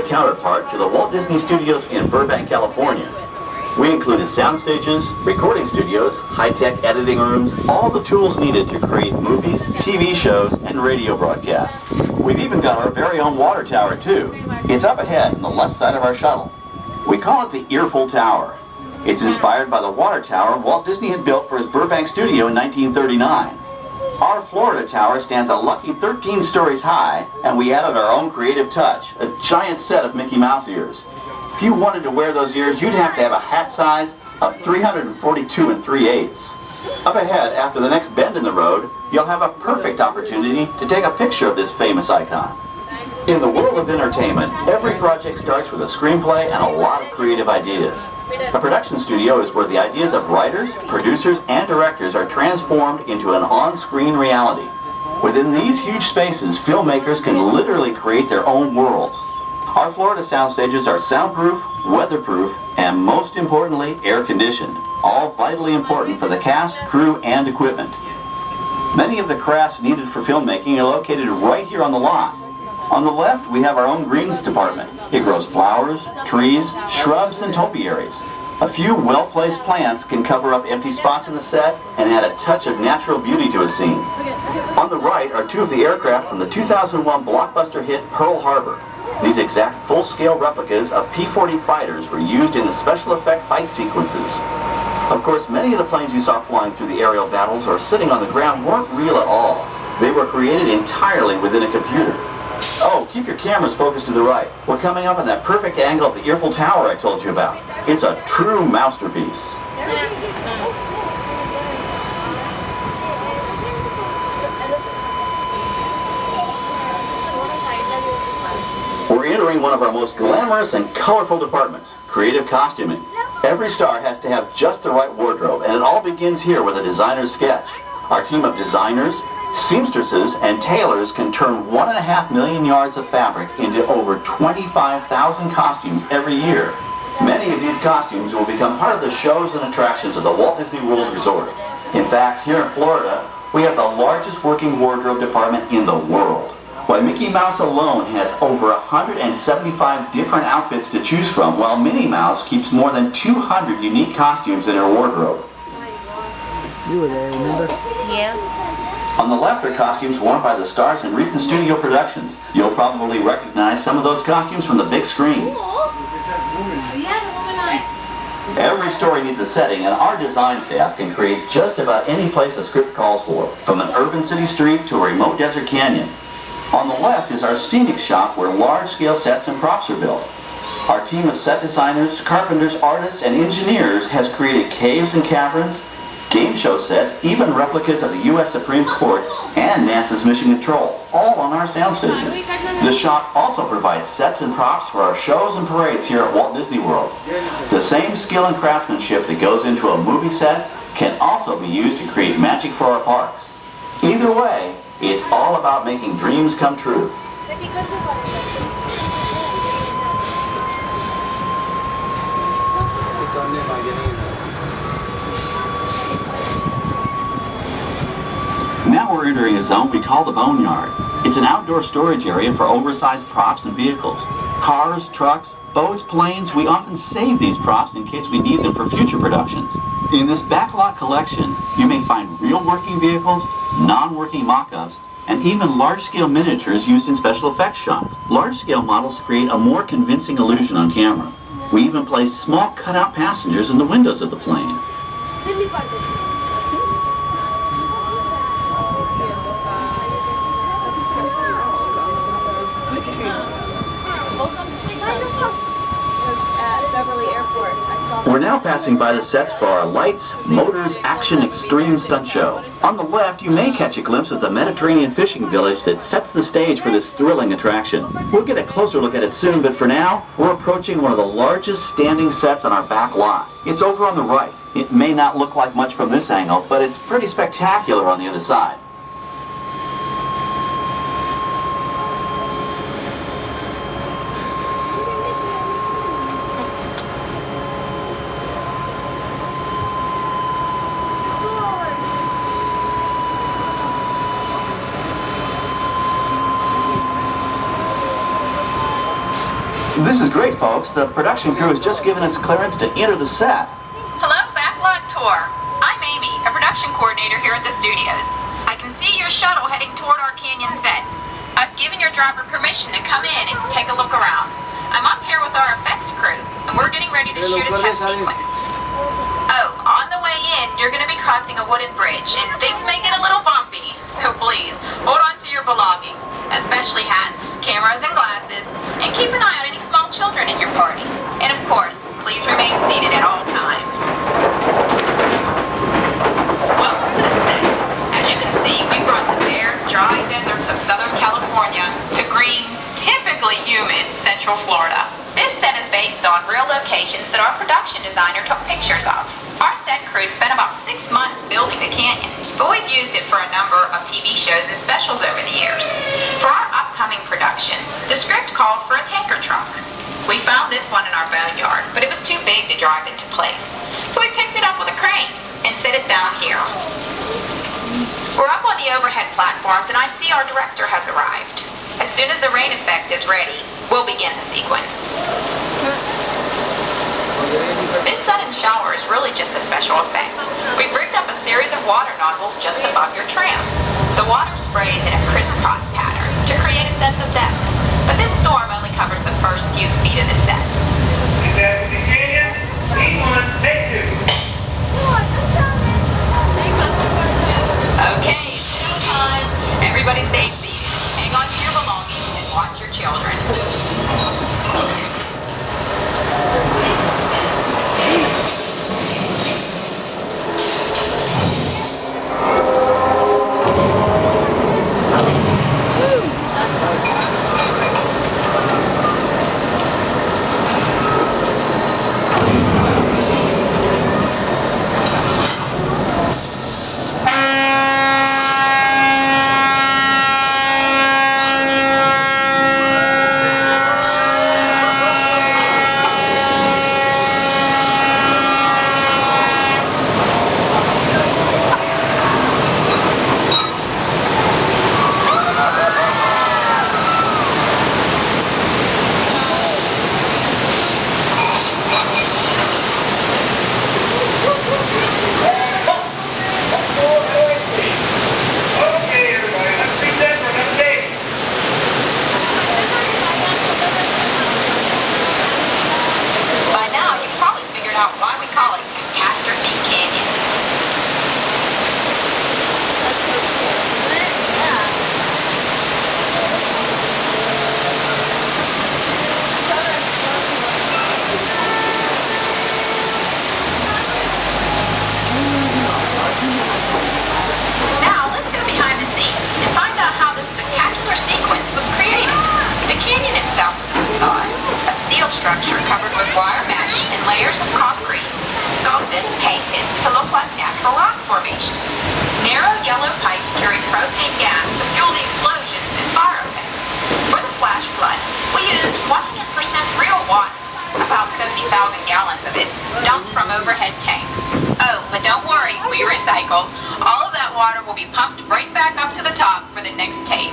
counterpart to the Walt Disney Studios in Burbank, California. We included sound stages, recording studios, high-tech editing rooms, all the tools needed to create movies, TV shows, and radio broadcasts. We've even got our very own water tower, too. It's up ahead on the left side of our shuttle. We call it the Earful Tower. It's inspired by the water tower Walt Disney had built for his Burbank studio in 1939. Our Florida tower stands a lucky 13 stories high, and we added our own creative touch, a giant set of Mickey Mouse ears. If you wanted to wear those ears, you'd have to have a hat size of 342 3/8. Up ahead, after the next bend in the road, you'll have a perfect opportunity to take a picture of this famous icon. In the world of entertainment, every project starts with a screenplay and a lot of creative ideas. A production studio is where the ideas of writers, producers, and directors are transformed into an on-screen reality. Within these huge spaces, filmmakers can literally create their own worlds. Our Florida sound stages are soundproof, weatherproof, and most importantly, air-conditioned, all vitally important for the cast, crew, and equipment. Many of the crafts needed for filmmaking are located right here on the lot. On the left, we have our own greens department. It grows flowers, trees, shrubs, and topiaries. A few well-placed plants can cover up empty spots in the set and add a touch of natural beauty to a scene. On the right are two of the aircraft from the 2001 blockbuster hit Pearl Harbor. These exact full-scale replicas of P-40 fighters were used in the special effect fight sequences. Of course, many of the planes you saw flying through the aerial battles or sitting on the ground weren't real at all. They were created entirely within a computer. Oh, keep your cameras focused to the right. We're coming up on that perfect angle of the Earful Tower I told you about. It's a true masterpiece. We're entering one of our most glamorous and colorful departments, creative costuming. Every star has to have just the right wardrobe, and it all begins here with a designer's sketch. Our team of designers, seamstresses, and tailors can turn 1.5 million yards of fabric into over 25,000 costumes every year. Many of these costumes will become part of the shows and attractions of the Walt Disney World Resort. In fact, here in Florida, we have the largest working wardrobe department in the world. Why, Mickey Mouse alone has over 175 different outfits to choose from, while Minnie Mouse keeps more than 200 unique costumes in her wardrobe. You were there, remember? Yeah. On the left are costumes worn by the stars in recent studio productions. You'll probably recognize some of those costumes from the big screen. Every story needs a setting, and our design staff can create just about any place a script calls for, from an urban city street to a remote desert canyon. On the left is our scenic shop where large-scale sets and props are built. Our team of set designers, carpenters, artists, and engineers has created caves and caverns, game show sets, even replicas of the U.S. Supreme Court and NASA's Mission Control, all on our sound stages. The shop also provides sets and props for our shows and parades here at Walt Disney World. The same skill and craftsmanship that goes into a movie set can also be used to create magic for our parks. Either way, it's all about making dreams come true. Now we're entering a zone we call the Boneyard. It's an outdoor storage area for oversized props and vehicles. Cars, trucks, boats, planes, we often save these props in case we need them for future productions. In this backlot collection, you may find real working vehicles, non-working mock-ups, and even large-scale miniatures used in special effects shots. Large-scale models create a more convincing illusion on camera. We even place small cutout passengers in the windows of the plane. We're now passing by the sets for our Lights, Motors, Action Extreme Stunt Show. On the left, you may catch a glimpse of the Mediterranean fishing village that sets the stage for this thrilling attraction. We'll get a closer look at it soon, but for now, we're approaching one of the largest standing sets on our back lot. It's over on the right. It may not look like much from this angle, but it's pretty spectacular on the other side. This is great, folks. The production crew has just given us clearance to enter the set. Hello, Backlot Tour. I'm Amy, a production coordinator here at the studios. I can see your shuttle heading toward our canyon set. I've given your driver permission to come in and take a look around. I'm up here with our effects crew, and we're getting ready to shoot a test sequence. Oh, on the way in, you're going to be crossing a wooden bridge, and things may get a little bumpy, so please, hold on to your belongings, especially hats, cameras, and glasses, and keep an eye on any small children in your party. And of course, please remain seated at all times. Welcome to the set. As you can see, we brought the bare, dry deserts of Southern California to green, typically humid Central Florida. This set is based on real locations that our production designer took pictures of. Our set crew spent about 6 months building the canyon, but we've used it for a number of TV shows and specials over the years. For our upcoming production, the script called for a tanker truck. We found this one in our boneyard, but it was too big to drive into place. So we picked it up with a crane and set it down here. We're up on the overhead platforms, and I see our director has arrived. As soon as the rain effect is ready, we'll begin the sequence. This sudden shower is really just a special effect. We've rigged up a series of water nozzles just above your tram. The water sprays in a crisscross pattern to create a sense of depth, but this storm only covers the first few feet of the set. Okay, still time. Everybody stay seated. Hang on to your belongings and watch your children. Structure covered with wire mesh and layers of concrete, sculpted and painted to look like natural rock formations. Narrow yellow pipes carry propane gas to fuel the explosions and fire effects. For the flash flood, we used 100% real water, about 70,000 gallons of it, dumped from overhead tanks. Oh, but don't worry, we recycle. All of that water will be pumped right back up to the top for the next take.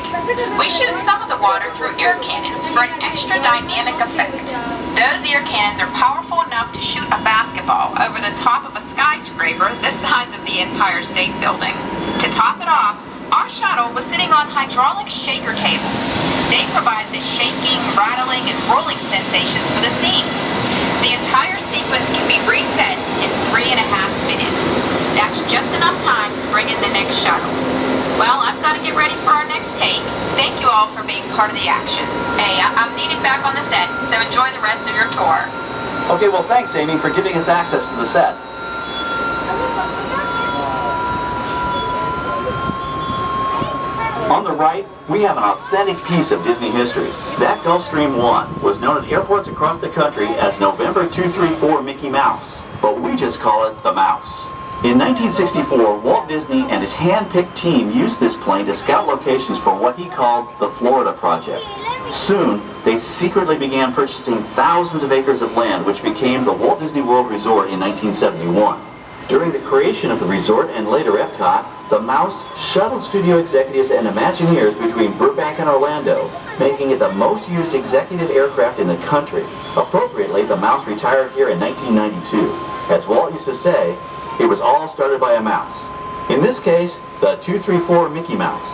We shoot some of the water through air cannons for an extra dynamic effect. Those air cannons are powerful enough to shoot a basketball over the top of a skyscraper the size of the Empire State Building. To top it off, our shuttle was sitting on hydraulic shaker tables. They provide the shaking, rattling, and rolling sensations for the scene. The entire sequence can be reset in 3.5 minutes. That's just enough time to bring in the next shuttle. Well, I've got to get ready for our next take. Thank you all for being part of the action. Hey, I'm needed back on the set, so enjoy the rest of your tour. Okay, well, thanks, Amy, for giving us access to the set. On the right, we have an authentic piece of Disney history. That Gulfstream 1 was known at airports across the country as November 234 Mickey Mouse, but we just call it the Mouse. In 1964, Walt Disney and his hand-picked team used this plane to scout locations for what he called the Florida Project. Soon, they secretly began purchasing thousands of acres of land, which became the Walt Disney World Resort in 1971. During the creation of the resort and later Epcot, The Mouse shuttled studio executives and Imagineers between Burbank and Orlando, making it the most used executive aircraft in the country. Appropriately, the Mouse retired here in 1992. As Walt used to say, it was all started by a mouse. In this case, the Tour4 Mickey Mouse.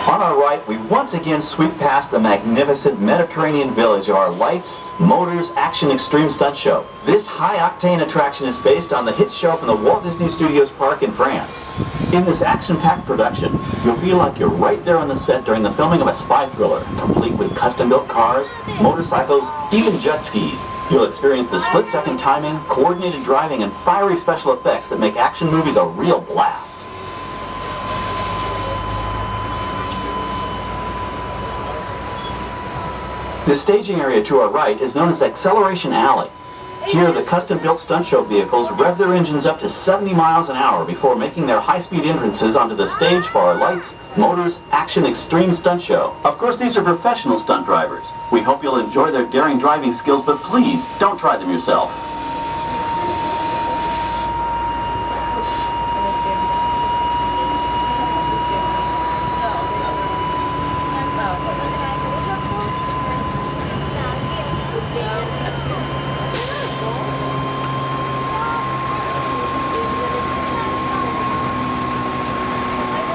On our right, we once again sweep past the magnificent Mediterranean village of our lights, motors, action extreme stunt show. This high-octane attraction is based on the hit show from the Walt Disney Studios Park in France. In this action-packed production, you'll feel like you're right there on the set during the filming of a spy thriller, complete with custom-built cars, motorcycles, even jet skis. You'll experience the split-second timing, coordinated driving, and fiery special effects that make action movies a real blast. The staging area to our right is known as Acceleration Alley. Here, the custom-built stunt show vehicles rev their engines up to 70 miles an hour before making their high-speed entrances onto the stage for our lights, motors, action extreme stunt show. Of course, these are professional stunt drivers. We hope you'll enjoy their daring driving skills, but please, don't try them yourself.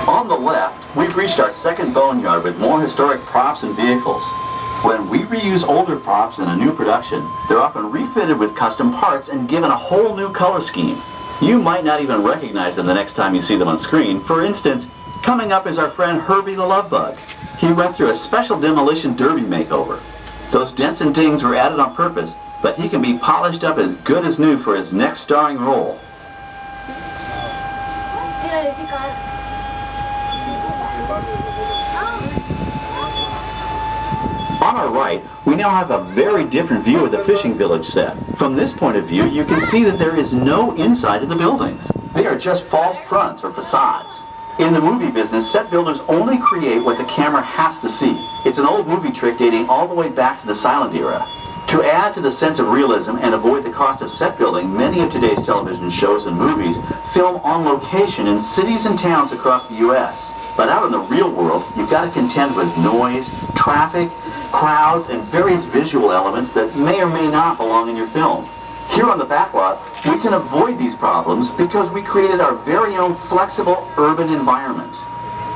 On the left, we've reached our second Boneyard with more historic props and vehicles. When we reuse older props in a new production, they're often refitted with custom parts and given a whole new color scheme. You might not even recognize them the next time you see them on screen. For instance, coming up is our friend Herbie the Love Bug. He went through a special demolition derby makeover. Those dents and dings were added on purpose, but he can be polished up as good as new for his next starring role. On our right, we now have a very different view of the fishing village set. From this point of view, you can see that there is no inside to the buildings. They are just false fronts or facades. In the movie business, set builders only create what the camera has to see. It's an old movie trick dating all the way back to the silent era. To add to the sense of realism and avoid the cost of set building, many of today's television shows and movies film on location in cities and towns across the U.S. But out in the real world, you've got to contend with noise, traffic, crowds, and various visual elements that may or may not belong in your film. Here on the backlot, we can avoid these problems because we created our very own flexible urban environment.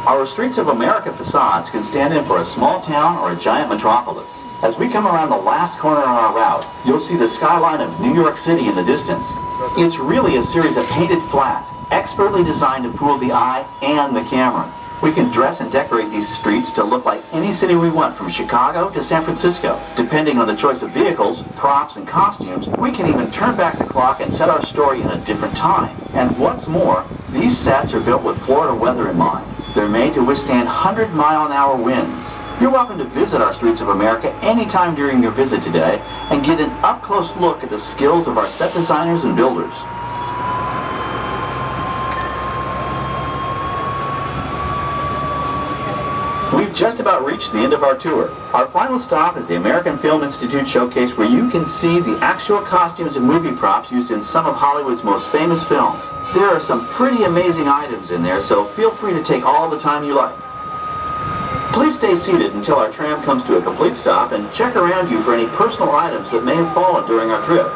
Our Streets of America facades can stand in for a small town or a giant metropolis. As we come around the last corner on our route, you'll see the skyline of New York City in the distance. It's really a series of painted flats, expertly designed to fool the eye and the camera. We can dress and decorate these streets to look like any city we want, from Chicago to San Francisco. Depending on the choice of vehicles, props, and costumes, we can even turn back the clock and set our story in a different time. And what's more, these sets are built with Florida weather in mind. They're made to withstand 100-mile-an-hour winds. You're welcome to visit our Streets of America anytime during your visit today and get an up-close look at the skills of our set designers and builders. We've just about reached the end of our tour. Our final stop is the American Film Institute Showcase, where you can see the actual costumes and movie props used in some of Hollywood's most famous films. There are some pretty amazing items in there, so feel free to take all the time you like. Please stay seated until our tram comes to a complete stop and check around you for any personal items that may have fallen during our trip.